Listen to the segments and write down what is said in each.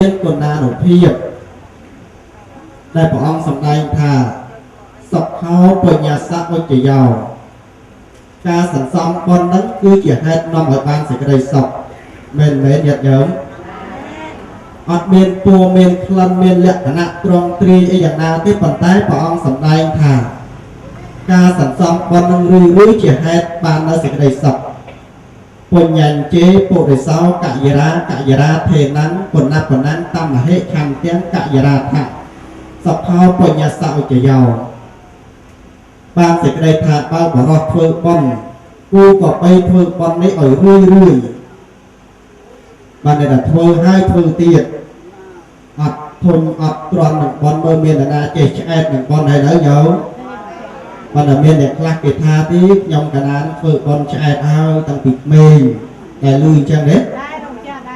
គុណានុភាពដែលព្រះអង្គសម្ដែងថាសុខោបញ្ញាសៈវិជ្ជយោការសន្សំបុណ្យនឹងគឺជាហេតុនាំឲ្យបានសេចក្តីសុខមែនញាតិញោមអត់មានពណ៌មានក្លិនមានលក្ខណៈត្រង់ទ្រាយអីយ៉ាងណាទេប៉ុន្តែព្រះអង្គសម្ដែងថាការសន្សំបុណ្យនឹងរឿយជាហេតុបាននៅសេចក្តីសុខពុញ្ញញ្ជេពុរិសោកយរាថេណੰគុណបណੰតមហេខន្ទាំងកយរាថៈសុខោបញ្ញាសវិជ្ជយោបានសេចក្តីថាបើបរោះធ្វើបុណ្យគូក៏បីធ្វើបុណ្យនេះឲ្យរឿយបានតែធ្វើហើយធ្វើទៀតអត់ធុញអត់ទ្រាំនឹងបុណ្យមើលមានអ្នកណាចេះឆ្អែតនឹងបុណ្យហើយនៅយោប៉ុន្តែមានអ្នកខ្លះគេថាទីខ្ញុំកណានធ្វើបុណ្យឆ្អែតហើយតាំងពីក្មេងតែលឺអញ្ចឹងទេ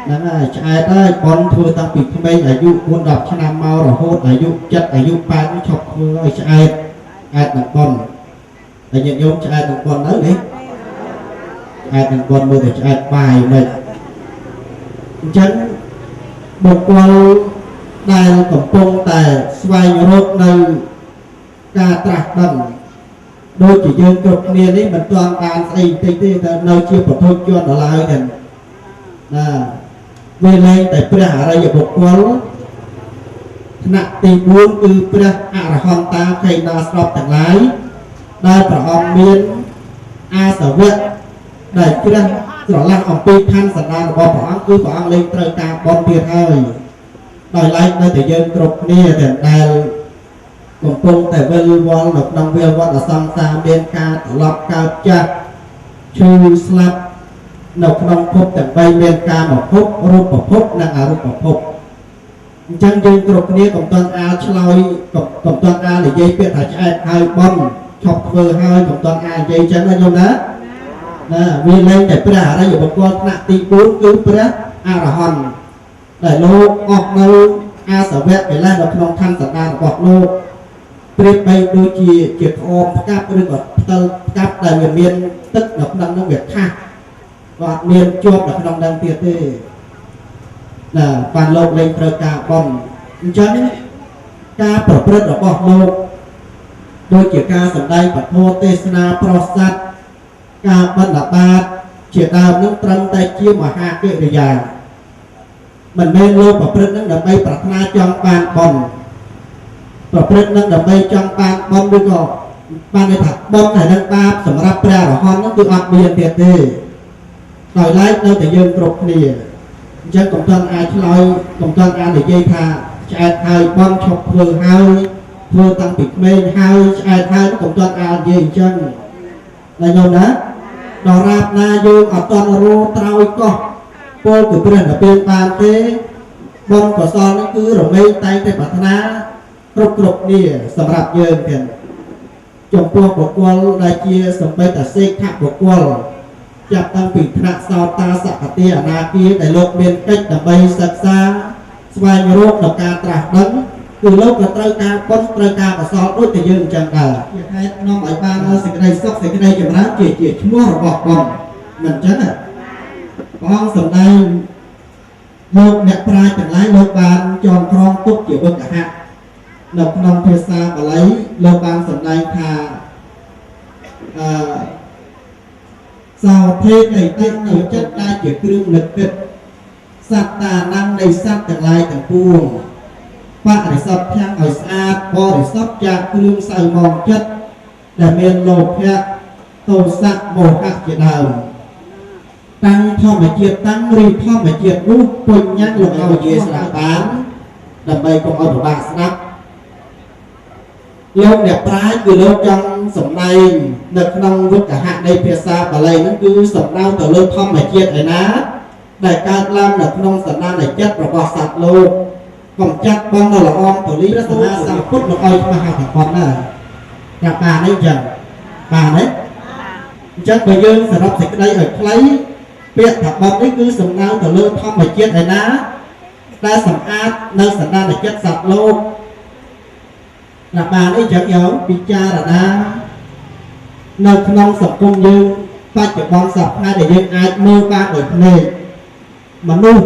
ហ្នឹងហើយឆ្អែតហើយបុណ្យធ្វើតាំងពីក្មេងអាយុ4 10ឆ្នាំមករហូតអាយុ7អាយុ8ឈប់ធ្វើឲ្យឆ្អែតនឹងបុណ្យតែញាតិញោមឆ្អែតនឹងបុណ្យទៅនេះឆ្អែតនឹងបុណ្យមើលតែឆ្អែតបាយមិនអញ្ចឹងបុគ្គលដែលកំពុងតែស្វែងរកនៅការត្រាស់ដឹងដូចជាយើងគ្រប់គ្នានេះមិនទាន់បានស្អីបន្តិចទេតែនៅជាពុទ្ធជនដល់ឡើយទេណាវាលែងតែព្រះអរិយបុគ្គលថ្នាក់ទី4គឺព្រះអរហន្តាខេណាស្របទាំងឡាយដែលព្រះអង្គមានអាសវៈដែលជ្រះស្រឡះអំពីឋានសន្តានរបស់ព្រះអង្គគឺព្រះអង្គលែងត្រូវការបុណ្យទៀតហើយដោយឡែកនៅតែយើងគ្រប់គ្នាដែលកំពុងតែវិលវល់នៅក្នុងវាលវត្តអសង្សារមានការត្រឡប់កើតចាស់ឈឺស្លាប់នៅក្នុងភពទាំង3មានការមកភពរូបភពនិងអរូបភពអញ្ចឹងយើងគ្រប់គ្នាកុំទាន់អាលឆ្លើយកុំទាន់អាលនិយាយពាក្យថាឆ្អែតហើយបន់ឈប់ធ្វើហើយកុំទាន់អាលនិយាយអញ្ចឹងណាញោមណាវាលែងតែព្រះអរិយបុគ្គលថ្នាក់ទី4គឺព្រះអរហន្តដែលលោកអស់នៅអាសវៈកិលេសនៅក្នុងឋានសន្តានរបស់លោកប្រៀបបីដូចជាក្អមផ្កាប់ឬក៏ផ្ទិលផ្កាប់ដែលវាមានទឹកនៅក្នុងនោះវាខាស់ក៏អត់មានជាប់នៅក្នុងនឹងទៀតទេណាបានលោកលែងត្រូវការបន់អញ្ចឹងការប្រព្រឹត្តរបស់លោកដូចជាការសម្ដែងពធទេសនាប្រសាទការបណ្ឌបាតជាដើមនឹងត្រឹមតែជាមហាកិរិយាមិនមែនលោកប្រព្រឹត្តនឹងដើម្បីប្រាថ្នាចង់បានបន់ប្រព្រឹត្តនឹងដើម្បីចង់បានបុណ្យឬក៏បានន័យថាបុណ្យហើយនឹងបាបសម្រាប់ព្រះអរហន្តនោះគឺអត់មានទៀតទេដោយឡែកនៅតែយើងគ្រប់គ្នាអញ្ចឹងកុំទាន់អាចឆ្លើយកុំទាន់អាចនិយាយថាឆ្អែតហើយបុណ្យឈប់ធ្វើហើយធ្វើតាំងពីក្មេងហើយឆ្អែតហើយកុំទាន់អាចនិយាយអញ្ចឹងណាញោមណាដល់រាបណាយើងអត់ទាន់រੂត្រោយកោះពលគឺព្រះនិព្វានបានទេបុណ្យកុសលនេះគឺរមែងតែងតែប្រាថ្នាគ្រប់គ្នាសម្រាប់យើងទាំងចំពោះបុគ្គលដែលជាសម្បេតសេខបុគ្គលចាប់តាំងពីថ្នាក់សោតាសកតិអនាគាដែលលោកមានកិច្ចដើម្បីសិក្សាស្វែងរកដល់ការត្រាស់ដឹងគឺលោកក៏ត្រូវការបុណ្យត្រូវការកុសលដូចតែយើងអញ្ចឹងដែរជាហេតុនាំឲ្យបានសេចក្តីសុខសេចក្តីចម្រើនជាឈ្មោះរបស់បុណ្យមិនអញ្ចឹងព្រះអង្គសម្ដែងលោកអ្នកប្រាជ្ញទាំងឡាយលោកបានចងក្រងទុកជាវឹកហៈនៅក្នុងភាសាបាលីលោកបានសម្ដែងថាសោធេនៃចិត្តនៅចិត្តដែលជាគ្រឿងនឹកគិតសត្តានំនៃសត្វទាំងឡាយទាំងពួងបរិសុទ្ធទាំងឲ្យស្អាតបរិសុទ្ធจากគ្រឿងសៅមងចិត្តដែលមានលោភៈទោសៈមោហៈជាដើមតាំងធម្មជាតិតាំងរីធម្មជាតិនោះពុញ្ញៈលោកឲ្យជាស្ដាប់បានដើម្បីកុំឲ្យពិបាកស្ដាប់លោកអ្នកប្រាជ្ញគឺលោកចង់សម្ដែងនៅក្នុងវឹកហៈនៃភាសាបាលីហ្នឹងគឺសំដៅទៅលើធម្មជាតិឯណាដែលកើតឡើងនៅក្នុងសន្តានចិត្តរបស់សត្វលោកកំចាត់បងនៅល្អងទលីព្រះសម្មាសម្ពុទ្ធលោកឲ្យមហាធម្មណាតែបាននេះចឹងបានទេអញ្ចឹងបើយើងសរុបសេចក្តីឲ្យខ្លីពាក្យថាបទនេះគឺសំដៅទៅលើធម្មជាតិឯណាដែលសម្អាតនៅសន្តានចិត្តសត្វលោកណាបានអីចឹងយោពិចារណានៅក្នុងសង្គមយើងបច្ចុប្បន្នសព្វថ្ងៃដែលយើងអាចមើលបានដោយភ្នែកមនុស្ស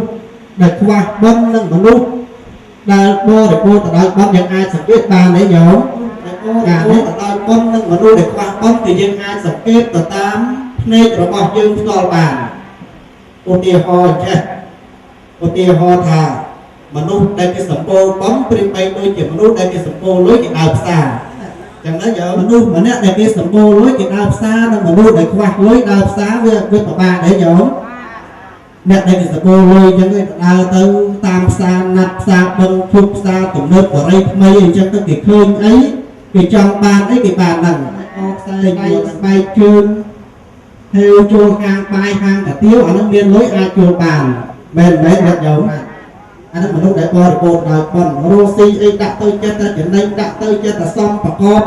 ដែលខ្វះបន់នឹងមនុស្សដែលបរិបូរទៅដោយបន់យើងអាចសង្កេតបានទេញោមការនេះទៅដោយបន់នឹងមនុស្សដែលខ្វះបន់គឺយើងអាចសង្កេតទៅតាមភ្នែករបស់យើងផ្ទាល់បានឧទាហរណ៍ចេះឧទាហរណ៍ថាមនុស្សដែលគេសម្បូរបន់ប្រៀបបីដូចជាមនុស្សដែលគេសម្បូរលុយគេដើរផ្សារចឹងណាយកមនុស្សម្នាក់ដែលគេសម្បូរលុយគេដើរផ្សារនិងមនុស្សដែលខ្វះលុយដើរផ្សារវាពិបាកដែរញោមអ្នកដែលគេសម្បូរលុយចឹងគេដើរទៅតាមផ្សារណាត់ផ្សារបឹងជប់ផ្សារទំនើបបរិយថ្មីអញ្ចឹងទៅគេឃើញអីគេចង់បានអីគេបានហ្នឹងអោខ្សែដៃស្បែកជើងហើយចូលហាងបាយហាងកាទៀវអាហ្នឹងមានលុយអាចចូលបានមែនអ្នកញោមអានោះមនុស្សដែលបរិបូរដោយបន់រស់ស៊ីអីដាក់ទៅចិត្តតែចំណេញដាក់ទៅចិត្តតែសំប្រកប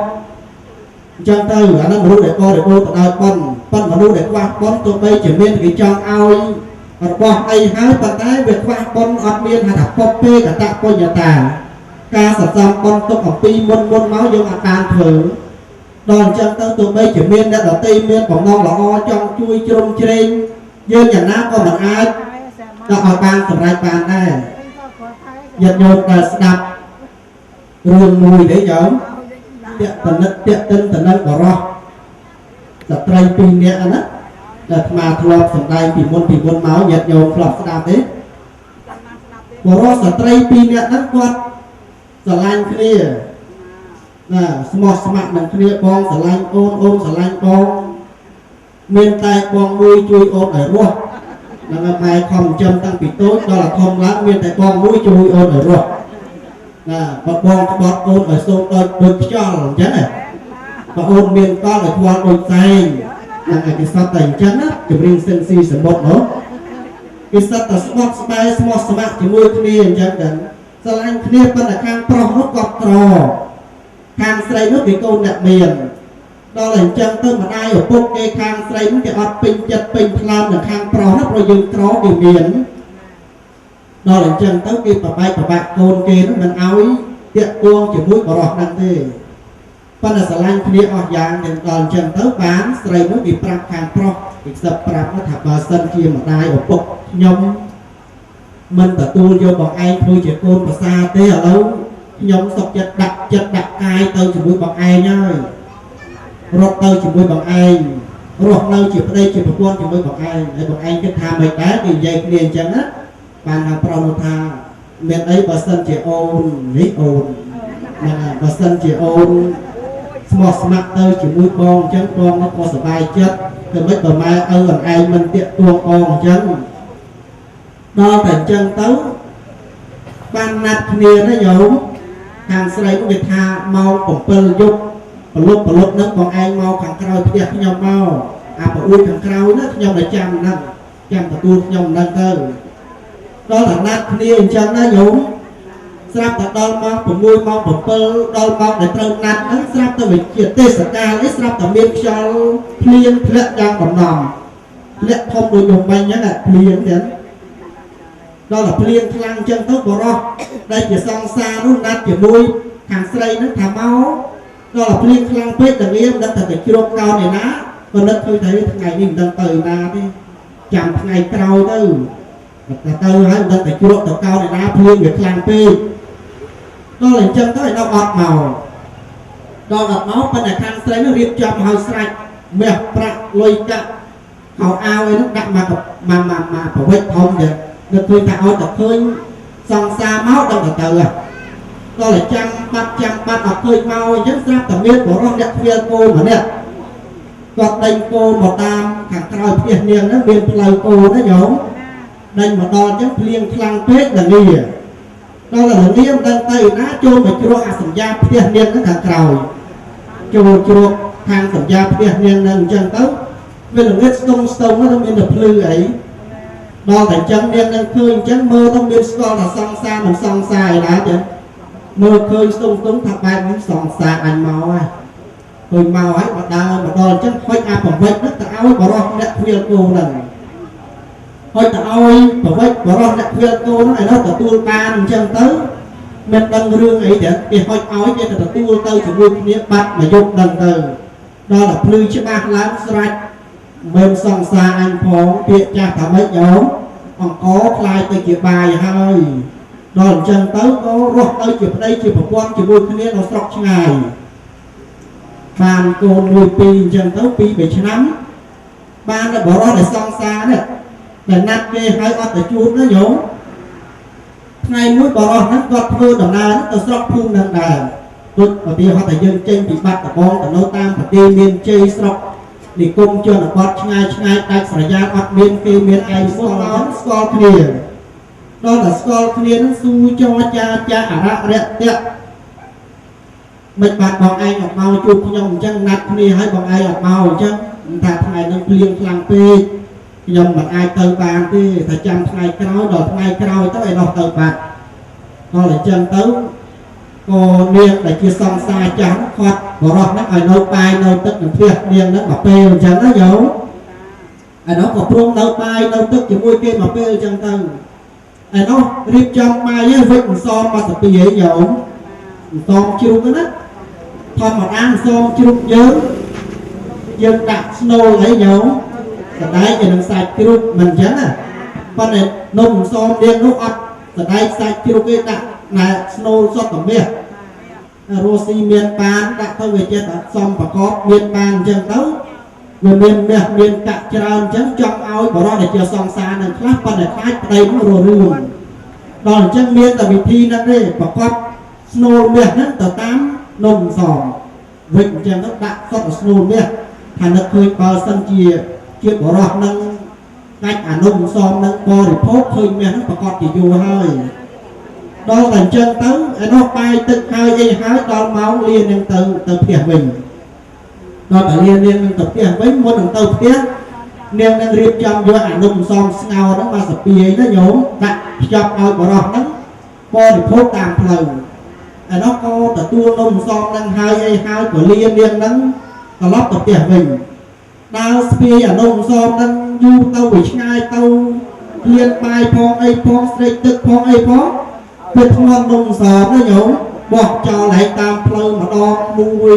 អញ្ចឹងទៅអានោះមនុស្សដែលបរិបូរទៅដោយបន់ប៉ុន្តែមនុស្សដែលខ្វះបន់ទោះបីជាមានគេចង់ឲ្យរបស់អីហើយប៉ុន្តែវាខ្វះបន់អត់មានហៅថាពុបពេកតបញ្ញតាការសន្សំបន់ទុកអំពីមុនមកយើងអាចបានធ្វើដល់អញ្ចឹងទៅទោះបីជាមានអ្នកដទៃមានបំណងល្អចង់ជួយជ្រោមជ្រែងយើងយ៉ាងណាក៏មិនអាចដល់ឲ្យបានសម្រេចបានដែរញាតិញោមដែលស្ដាប់រឿងមួយទេញោមតាក់តនិតតាក់ទិនតនឹងបរោះស្ត្រី2នាក់ណាដែលអាត្មាធ្លាប់សម្ដែងពីមុនមកញាតិញោមធ្លាប់ស្ដាប់ទេបរោះស្ត្រី2នាក់ហ្នឹងគាត់ស្រឡាញ់គ្នាណាស្មោះស្ម័គ្រនឹងគ្នាបងស្រឡាញ់អូនអូនស្រឡាញ់បងមានតែបងមួយជួយអូនឲ្យរស់នឹងម៉ែខំចិញ្ចឹមតាំងពីតូចដល់អាធំឡើងមានតែបងមួយជួយអូនឲ្យរស់ណាបើបងក្បត់អូនឲ្យសូមដូចខ្យល់អញ្ចឹងណាបើអូនមានកលឲ្យខ្វល់ដូចផ្សេងហ្នឹងឯគេសត្វតែអញ្ចឹងណាចម្រៀងសិនស៊ីសមុទ្រនោះគេសត្វតែស្បត់ស្បែកស្មោះស្ម័គ្រជាមួយគ្នាអញ្ចឹងទៅស្រឡាញ់គ្នាប៉ុន្តែខាងប្រុសនោះគាត់ក្រខាងស្រីនោះគេកូនអ្នកមានដល់អញ្ចឹងទៅម្ដាយឪពុកគេខាងស្រីនោះគេអត់ពេញចិត្តពេញថ្លើមនឹងខាងប្រុសនោះព្រោះយើងក្រគេមានដល់អញ្ចឹងទៅគេប្របែកកូនគេនោះមិនឲ្យតាក់ទងជាមួយបរិសុទ្ធហ្នឹងទេប៉ុន្តែស្រឡាញ់គ្នាអស់យ៉ាងទាំងដល់អញ្ចឹងទៅបានស្រីនោះគេប្រាប់ខាងប្រុសគេសឹកប្រាប់ថាបើសិនជាម្ដាយឪពុកខ្ញុំមិនទទួលយកបងឯងធ្វើជាកូនប្រសាទេឥឡូវខ្ញុំសុខចិត្តដាក់កាយទៅជាមួយបងឯងហើយរត់ទៅជាមួយបងឯងរស់នៅជាប្តីជាប្រពន្ធជាមួយបងឯងហើយបងឯងគិតថាមិនដែរគេនិយាយគ្នាអញ្ចឹងណាបានថាប្រុសនោះថាមានអីបើសិនជាអូននេះអូនណាបើសិនជាអូនស្មោះស្ម័គ្រទៅជាមួយបងអញ្ចឹងបងនោះក៏សប្បាយចិត្តតែមិនបើម៉ែឪអឯងមិនតាក់ទងបងអញ្ចឹងដល់តែអញ្ចឹងទៅបានណាត់គ្នាណាញោមខាងស្រីគេថាម៉ោង7យប់ប្រលប់នឹងបងឯងមកខាងក្រោយផ្ទះខ្ញុំមកអាប្អួយខាងក្រោយណាខ្ញុំតែចាំហ្នឹងចាំទទួលខ្ញុំហ្នឹងទៅដល់តែណាត់គ្នាអញ្ចឹងណាញោមស្រាប់តែដល់ម៉ោង6ម៉ោង7ដល់ម៉ោងដែលត្រូវណាត់ហ្នឹងស្រាប់តែវិជាទេសកាលនេះស្រាប់តែមានខ្យល់ភ្លៀងធ្លាក់យ៉ាងបំណងធ្លាក់ធំដូចខ្ញុំបាញ់អញ្ចឹងភ្លៀងទៀតដល់តែភ្លៀងខ្លាំងអញ្ចឹងទៅបរោះដែលជាសង្សារនោះណាត់ជាមួយខាងស្រីហ្នឹងថាមកដល់តែភ្លៀងខ្លាំងពេកតែវាមិនដឹងថាទៅជ្រោកកោនឯណាក៏នឹកឃើញថាថ្ងៃនេះមិនដឹងទៅណាទេចាំថ្ងៃក្រោយទៅហើយមិនដឹងតែជ្រោកទៅកោនឯណាភ្លៀងវាខ្លាំងពេកដល់អញ្ចឹងទៅឲ្យដល់អត់មកដល់អត់មកប៉ុន្តែខាងស្រីនោះរៀបចំឲ្យស្រេចមាសប្រាក់លុយកាក់ខោអាវឯនោះដាក់មកប្រវិចធំទៀតនឹកឃើញថាឲ្យតែឃើញសង្សារមកដល់ទៅដល់តែចាំបាត់អត់ឃើញមកអញ្ចឹងស្រាប់តែមានបរិសុទ្ធអ្នកទ្វាលគោម្នាក់គាត់ដេញគោមកតាមខាងក្រោយផ្ទះនាងហ្នឹងមានផ្លូវគោណាញោមដេញមកដល់អញ្ចឹងភ្លៀងខ្លាំងពេកល្ងាដល់ល្ងាមិនដឹងទៅណាចូលមកជ្រោះអាសញ្ញាផ្ទះនាងហ្នឹងខាងក្រោយចូលជ្រោះខាងសញ្ញាផ្ទះនាងហ្នឹងអញ្ចឹងទៅវាល្ងាស្ទងហ្នឹងមានតែភ្លឺអីដល់តែអញ្ចឹងនាងនឹងឃើញអញ្ចឹងមើលទៅមានស្គាល់ថាសង្សារមិនសង្សារឯណាចឹងមើលឃើញស្ទងថាបែបនេះសង្សារអញមកហើយឃើញមកហើយមកដល់អញ្ចឹងហុចអាប្រវិចហ្នឹងទៅឲ្យបរិសុទ្ធអ្នកទ្វាលគោហ្នឹងហុចទៅឲ្យប្រវិចបរិសុទ្ធអ្នកទ្វាលគោហ្នឹងឲ្យនោះទទួលបានអញ្ចឹងទៅមិនដឹងរឿងអីទេគេហុចឲ្យគេទៅទទួលទៅជាមួយគ្នាបាត់មួយយប់ដឹងទៅដល់តែភ្លឺច្បាស់ឡើងស្រេចមិនសង្សារអញផងពាក្យចាស់ថាម៉េចយោម អង្គខ្លាយទៅជាបាយហើយដល់អញ្ចឹងទៅក៏រស់ទៅជាប្តីជាប្រពន្ធជាមួយគ្នានៅស្រុកឆ្ងាយបានកូនមួយពីរអញ្ចឹងទៅ2-3ឆ្នាំបានតែបរិសុទ្ធសង្សារនេះតែណាត់គេឲ្យអត់ទៅជួបណាញោមថ្ងៃមួយបរិសុទ្ធហ្នឹងគាត់ធ្វើដំណើរទៅស្រុកភូមិនឹងដែរដូចឧទាហរណ៍ថាយើងចេញពីបាត់ដំបងទៅនៅតាមប្រទេសមានជ័យស្រុកនិគមជនបទឆ្ងាយដាច់ស្រយាលអត់មានគេមានឯងស្គាល់គ្នាដល់តែស្គាល់គ្នានឹងស៊ូចរចាអរៈរៈតៈមិនបាត់បងឯងអត់មកជួបខ្ញុំអញ្ចឹងណាត់គ្នាឲ្យបងឯងអត់មកអញ្ចឹងថាថ្ងៃនឹងភ្លៀងខ្លាំងពេកខ្ញុំមិនអាចទៅបានទេថាចាំថ្ងៃក្រោយដល់ថ្ងៃក្រោយទៅឯនោះទៅបាត់ដល់អញ្ចឹងទៅក៏នាងដែលជាសង្សារចាស់គាត់បរោះហ្នឹងឲ្យនៅបាយនៅទឹកនឹងផ្ទះនាងហ្នឹងមកពេលអញ្ចឹងណាយោឯនោះក៏ព្រមនៅបាយនៅទឹកជាមួយគេមកពេលអញ្ចឹងទៅឯនោះរៀបចំបាយឲ្យវិចអន្សមមកទៅពីឯងយោអន្សមជ្រូកណាធម្មតាអន្សមជ្រូកយើងដាក់ស្នូលអីយោសដែកឯនឹងសាច់ជ្រូកមិនអញ្ចឹងណាប៉ុន្តែនំអន្សមនាងនោះអត់សដែកសាច់ជ្រូកគេដាក់ណែស្នូលសុទ្ធតែមាសរស់ស៊ីមានបានដាក់ទៅវាចិត្តអត់សមប្រកបមានបានអញ្ចឹងទៅវាមានមាសមានកាក់ច្រើនអញ្ចឹងចង់ឲ្យបរិសុទ្ធដែលជាសង្សារនឹងខ្លះប៉ុន្តែខ្លាចប្តីនឹងរស់រឿងដល់អញ្ចឹងមានតែវិធីហ្នឹងទេប្រកបស្នូលមាសហ្នឹងទៅតាមនំសំវិញអញ្ចឹងទៅដាក់សុទ្ធតែស្នូលមាសថានឹកឃើញបើសិនជាបរិសុទ្ធនឹងកាច់អានំសំនឹងបរិភោគឃើញមាសហ្នឹងប្រកបជាយូរហើយដល់តែអញ្ចឹងទៅឯនោះបាយទឹកហើយអីហើយដល់ម៉ោងលានឹងទៅផ្ទះវិញដល់តែលានាងនឹងទៅផ្ទះវិញមុននឹងទៅផ្ទះនាងនឹងរៀបចំយកអានំសំស្ងោរហ្នឹងមកសាពីណាញោមដាក់ខ្ចប់ឲ្យបរោះហ្នឹងបរិភោគតាមផ្លូវឯនោះក៏ទទួលនំសំហ្នឹងហើយអីហើយក៏លានាងហ្នឹងត្រឡប់ទៅផ្ទះវិញដើរស្ពាយអានំសំហ្នឹងយូរទៅវាឆ្ងាយទៅលៀនបាយផងអីផងស្រេកទឹកផងអីផងពេលធ្ងន់នំសំណាញោមបោះចោលហើយតាមផ្លូវម្ដងមួយ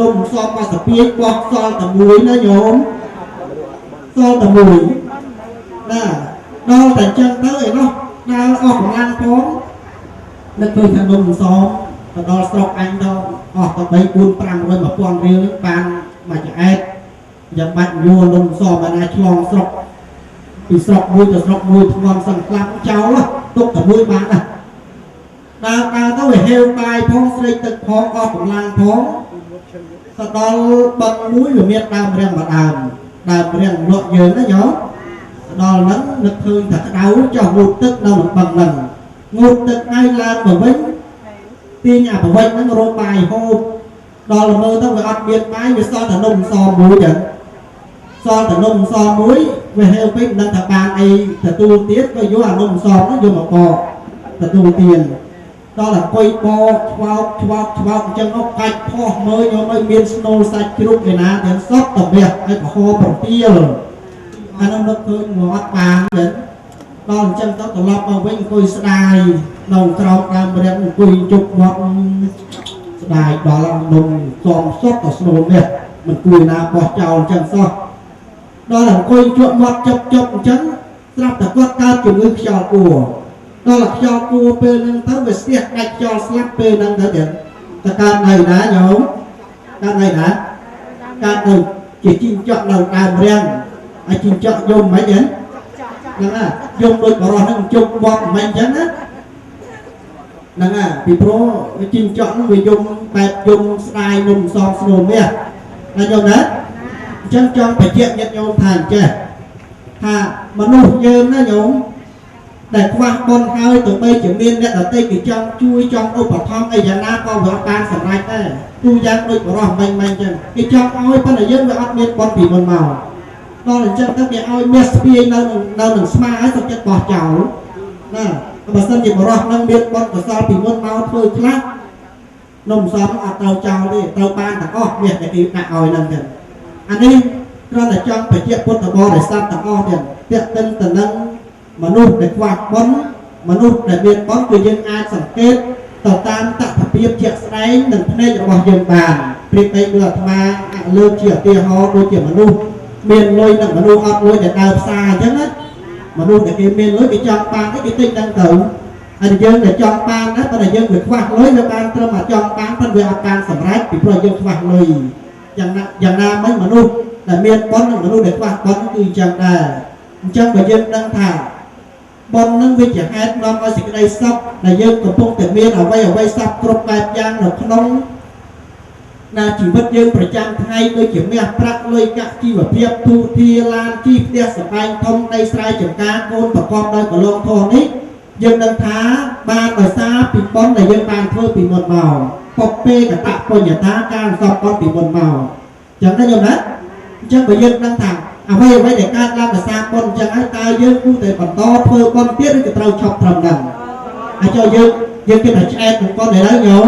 នំសំមកសាពីបោះសល់តែមួយណាញោមសល់តែមួយណាដល់តែចឹងទៅឯនោះដើរអស់កម្លាំងផងនឹកឃើញថានំសំទៅដល់ស្រុកអញទៅអស់ទៅ3 4 500 1000រៀលបានមួយចែកយ៉ាងបាច់យួរនំសំអាណាឆ្លងស្រុកពីស្រុកមួយទៅស្រុកមួយធ្ងន់សឹងខ្លាំងចោលទុកតែមួយបានណាដើរទៅវាហេវបាយផងស្រេកទឹកផងអស់កម្លាំងផងទៅដល់បឹងមួយវាមានដើមរៀងមួយដើមរៀងលក់យើងណាញោមដល់ហ្នឹងនឹកឃើញថាក្តៅចុះងូតទឹកនៅក្នុងបឹងហ្នឹងងូតទឹកហើយឡើងទៅវិញទាញអាប្រវិចហ្នឹងរកបាយហូបដល់មើលទៅវាអត់មានបាយវាសល់តែនំសំមួយចឹងសល់តែនំសំមួយវាហេវពេកមិនដឹងថាបានអីទទួលទៀតក៏យកអានំសំហ្នឹងយកមកបកទទួលទៀតដល់តែអង្គុយបកឆ្វោកអញ្ចឹងមកកាច់ផោះមើលយកឲ្យមានស្នូលសាច់ជ្រូកឯណាទាំងសុទ្ធតែមាសឲ្យប្រហោប្រទាលអានោះនឹកឃើញមកអត់បានចឹងដល់អញ្ចឹងទៅត្រឡប់មកវិញអង្គុយស្ដាយនៅក្រោមដើមរៀងអង្គុយជប់មាត់ស្ដាយដល់នំសំសុទ្ធតែស្នូលមាសមិនគួរណាបោះចោលអញ្ចឹងសោះដល់អង្គុយជក់មាត់ចប់អញ្ចឹងស្រាប់តែគាត់កើតជំងឺខ្យល់គួរដល់ខ្យល់គួរពេលហ្នឹងទៅវាស្ទះដាច់ខ្យល់ស្លាប់ពេលហ្នឹងទៅទៀតតើកើតនៅណាញោមកើតនៅណាកើតនៅជាជីងចក់នៅដើមរៀងឲ្យជីងចក់យំមិនហ្នឹងហ្នឹងណាយំដូចបរោះហ្នឹងជប់បត់មិនអញ្ចឹងណាហ្នឹងណាពីព្រោះជីងចក់ហ្នឹងវាយំបែបយំស្ដាយនំសំស្នូលមាសណាញោមណាអញ្ចឹងចង់បញ្ជាក់ញាតិញោមថាអញ្ចេះថាមនុស្សយើងណាញោមដែលខ្វះបុណ្យហើយទោះបីជាមានអ្នកដទៃគេចង់ជួយចង់ឧបត្ថម្ភអីយ៉ាងណាក៏វាបានសម្រេចដែរទូយ៉ាងដូចបរោះមិនអញ្ចឹងគេចង់ឲ្យប៉ុន្តែយើងវាអត់មានបុណ្យពីមុនមកដល់អញ្ចឹងទៅគេឲ្យមាសស្ពាយនៅនឹងស្មាហើយសុខចិត្តបោះចោលណាបើសិនជាបរោះនឹងមានបុណ្យកុសលពីមុនមកធ្វើខ្លះនំសំអត់ត្រូវចោលទេត្រូវបានទាំងអស់មាសដែលគេដាក់ឲ្យនឹងចឹងអានេះគ្រាន់តែចង់បញ្ជាក់ពុទ្ធបរិស័ទទាំងអស់ទៀតទាក់ទិនទៅនឹងមនុស្សដែលខ្វះបុណ្យមនុស្សដែលមានបុណ្យគឺយើងអាចសង្កេតទៅតាមតថភាពជាក់ស្ដែងនឹងភ្នែករបស់យើងបានព្រៀបដូចអាត្មាលើកជាឧទាហរណ៍ដូចជាមនុស្សមានលុយនិងមនុស្សអត់លុយដែលដើរផ្សារអញ្ចឹងណា mà luôn để cái miền lối cái chọn ban cái tinh đang tự anh dân để chọn ban đó ta là dân về khoa lối về ban tôi mà chọn ban phân về ban sầm rách thì rồi dân khoa lối chẳng na mấy mà luôn là miền bón mà luôn để khoa bón nó cứ chẳng là chẳng bởi dân đang thả bón nó với chẳng hết nó có sự đây sắp là dân của phong tiền miền ở vay sắp cột bạc giang nó không nóng là chỉ bất dân phải chăng thay đôi kiểm mẹ prắc lôi cả chi và phiệp thu thi lan chi đe sập anh thông đây sai chẳng cá côn và con đây của lông thôn ấy dân đang thá ba ở xa bị bón là dân bàn thơ bị một màu bọc pê cả tạ của nhà ta càng dọc con bị một màu chẳngได้nhầm đấy chẳng bởi dân đang thẳng vay để ca làm ở xa con chẳng ai ta dân cụ thể còn to thơ con tiết cái trâu chọc thầm đầm cho dân cái này trẻ của con để đó nhớ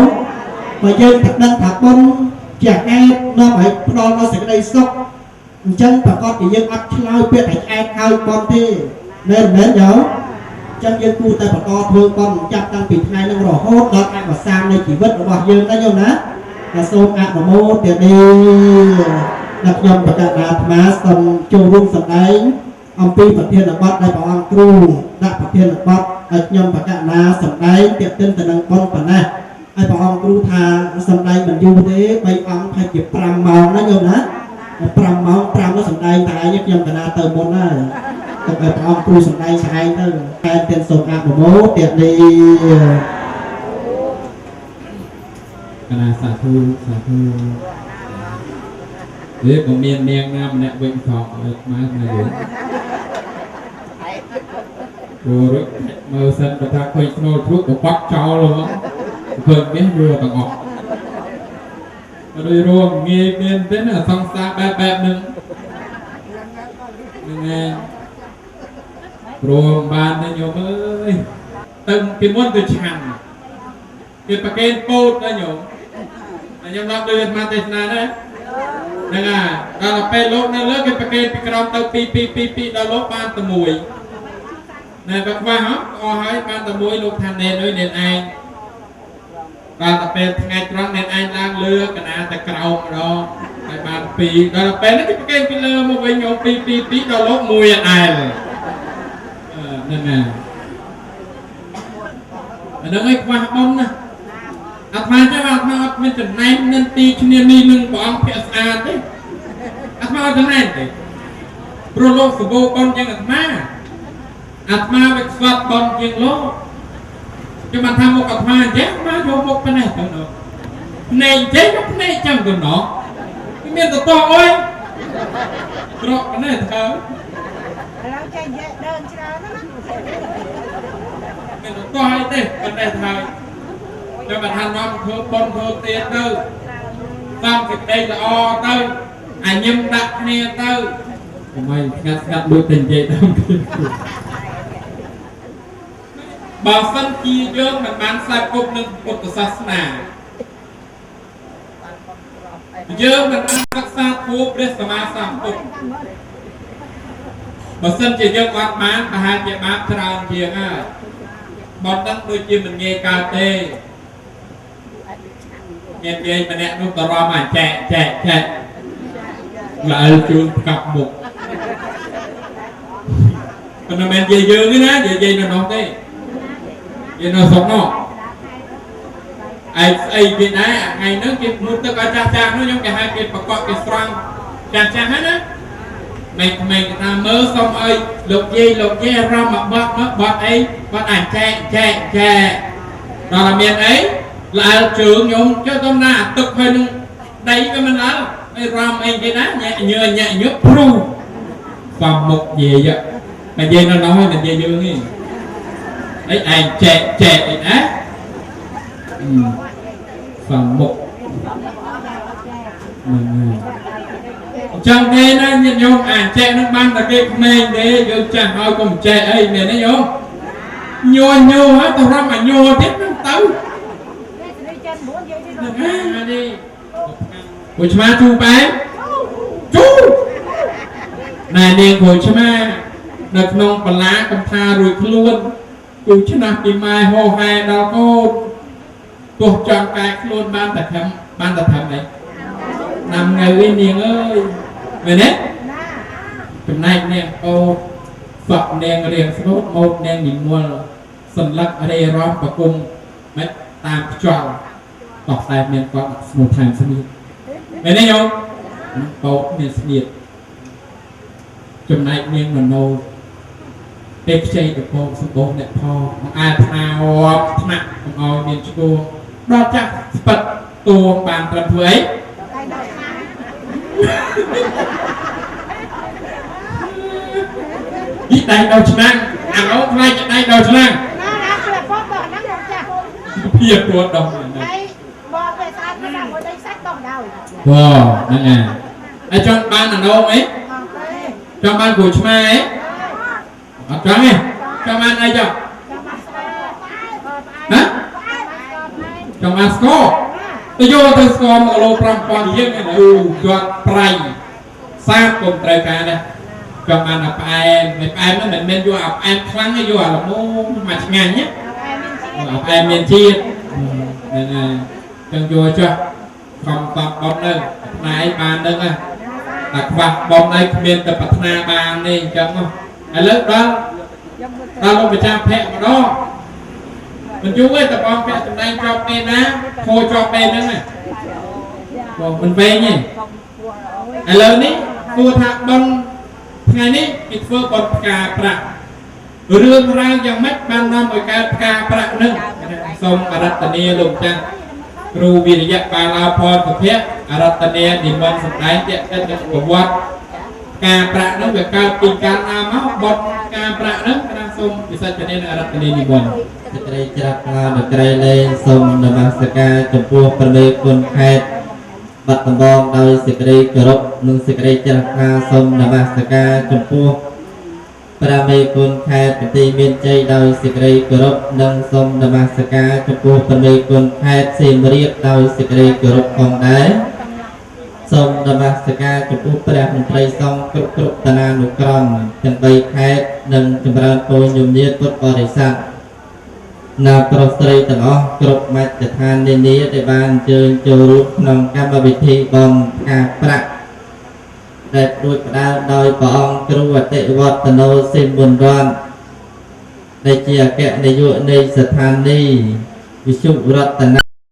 mà dân thật đang thả con chẳng ai nó phải đo nó sẽ đây sốc chân và con thì dân ấp lao biết phải ai khai con thế nên nhớ chân dân cu tay và to thương con chặt đang bị hai nó rõ hốt đó ai mà sang đây chỉ vứt nó bỏ dân đó nhau nè là xôm ạ mà mô tiền đi đặt nhầm và cả đạt má xong châu rung sầm đấy ông pi vật thiên là bắt đây bảo ông cru đã vật thiên là bắt đặt nhầm và cả na sầm đấy tiệm tên từ năng con phần này ai bảo ông cru thà sầm đây mình du thế bay ông hay kịp pram màu nó nhau nè pram màu pram nó sầm đây tại nhất nhầm cả na từ môn này tập ai bảo ông cru sầm đây sai thôi hai tiền sổ ạ mà mô tiền đi cả na xả thu đấy có miền nam nè vịnh thọ má này rồi mơ sân và ta quay nô thuốc của bắc cho luôn vườn biết vừa bằng ngọt rồi luôn nghe miền đến là xong xa bẹp nữa nghe rồi bàn này nhiều ơi từng cái môn từ chẳng cái paket code đó nhiều anh em làm được mà tên nào đấy nè đó là pe lốp nó lớn cái paket bị còng tàu pi đó lốp ban tờ mùi này bác qua hả o hỏi ban tờ mùi lốp thành nền nơi nền anh đó là pe ngày trăng nền anh đang lừa cái nào tờ còng đó cái ban pi đó là pe nó cái paket pi lừa một bên nhau pi đó lốp mùi này nè nó ấy qua bông nè mà cho mà mình chuẩn này nên ti cho nên mình bỏ ông phải ăn đấy mà cái này đấy prolo của bố con chẳng mà việc soát con chẳng lố cho bạn tham một cặp mà chết mà vô một cái này thôi nữa này chết một này chẳng được nó cái miền to ơi rồi cái này thôi miền to hay thế cái này thôi cho bạn tham nó thưa con thưa tiền tư xong thì đây là o tư nhâm đặt nè tư mày ngắt đôi tình vậy đâu bà phân chia dương mình bán sai cục nâng cục của sát nà dương mình bán các sát thuốc để mà sản cục bà phân chia dương quạt bán bà hai chị bán tràn chiếng bọn đất đôi chi mình nghe cà tê nghe nghe mà nè lúc tao ra mà chạy lại chuông cặp một còn là mình về dương cái đó về nó nóng thế về nó sống nó ai cái đấy ngày nữa cái muốn tất cả cha nó giống cái hai cái bọc cái xoang cha hết á mình ta mơ xong ơi lục dây ra mà bọt ấy bọt ảnh chạy đó là miền ấy là trưởng nhung cho tôm na tục hình đấy cái mình nói ram anh cái đó nhẹ nhớ pru và một gì vậy mà dây nó nói mình dây dương ấy đấy anh chạy đấy và một trong đây nó nhìn nhung chạy nó ban là cái mình để giờ chẳng hỏi cùng chạy ấy này nó nhô hết tao ra mà nhô tiếp nó tới đi buổi chiều chú bé chú này niềng buổi chiều được nông bả lá cầm tha rồi luôn chú chứ nào tìm mai hồ hè đó có tuột chọn cái luôn ban tập thầm đấy nằm ngày uyên niềng ơi về đấy hôm nay nè cô สอบแนงเรียงสนุกโมดแนงหนิมัวสัญลักษณ์เรร้อนประกุมไม่ตามจอต่อสายเมียนก็สมุทรทางสนิทไม่ได้ยงโป๊ะเมียนสนิทจำนายเมียนมันโนเด็กใจกับโป๊ะสมบูรณ์เนี่ยพออาทาวถนัดของเอาเมียนชูรอจักปัดตัวบางประเผยยิ่งได้ดาวชนะเอาใครจะได้ดาวชนะเพียบตัวดอกว้าวนั่นไงไอ้จอนบ้านนั่นโดนไหมจอนบ้านกูใช่ไหมจอนไหมจอนบ้านไอ้จอนฮะจอนบ้านสกอร์ตัวโยตัวสกอร์มันโลปรำปอนเยอะไงดูจอนไพรสร้างกลมไตรการนะจอนบ้านอับไอไม่ไอมันเหมือนเมนยูอับไอครั้งไอ้ยูอับละโม่มาชงานเนี้ยอับไอเมนจีนั่นไงจังโยจ้ะความตอบบอมนึงนายบานนึงอ่ะตักฝักบอมในเมียนแต่ปัฒนาบานนี่จังมั้งไอ้เลิกđóตาลงไปจ้าแพะมาดอมันยุ่งไอ้แต่บอมแพะตรงไหนจอบเป็นนะโคจอบเป็นนั่นไงบอกมันเป็นไงไอ้เลิกนี้ตัวถักบอลไงนี่ปิดเฟื่องบอลกาประเรื่องราวยังไม่บานนำไปกาประนึงทรงอรัตเนียลงจังครูวิริยะปาลาพรสุเพชอรัตเนียดิมันสมัยเจ้าเป็นประวัติการประนึกแบบการปีการนามาบทการประนึกการทรงวิสัชเนียอรัตเนียดิมันสกายจักรนาสกายเลนทรงนมัสการจมพูประเมคนแคดบัดตบองโดยสกายกรบนุ่งสกายจักรนาทรงนมัสการจมพูประเมคนแคดปฏิเมียนใจโดยสกายกรบนุ่งทรงนมัสการจมพูประเมคนแคดเสียมเรียบโดยสกายกรบของได้ทรงนมัสการจมพูประมไตรทรงกรุกรุตนานุกรมจังใบแคดนุ่งจำราญโปยมเนียพุทธบริษัทนาปรสตรีต่างกรุบมาจัดทานในนี้ได้บานเชิญจูรุนำกรรมวิธีบอมกาประได้ปลุกดาวโดยปองกรุวัติวัตโนสิบุญร้อนได้เจียแกะในยุในสถานนี้วิชุรัตน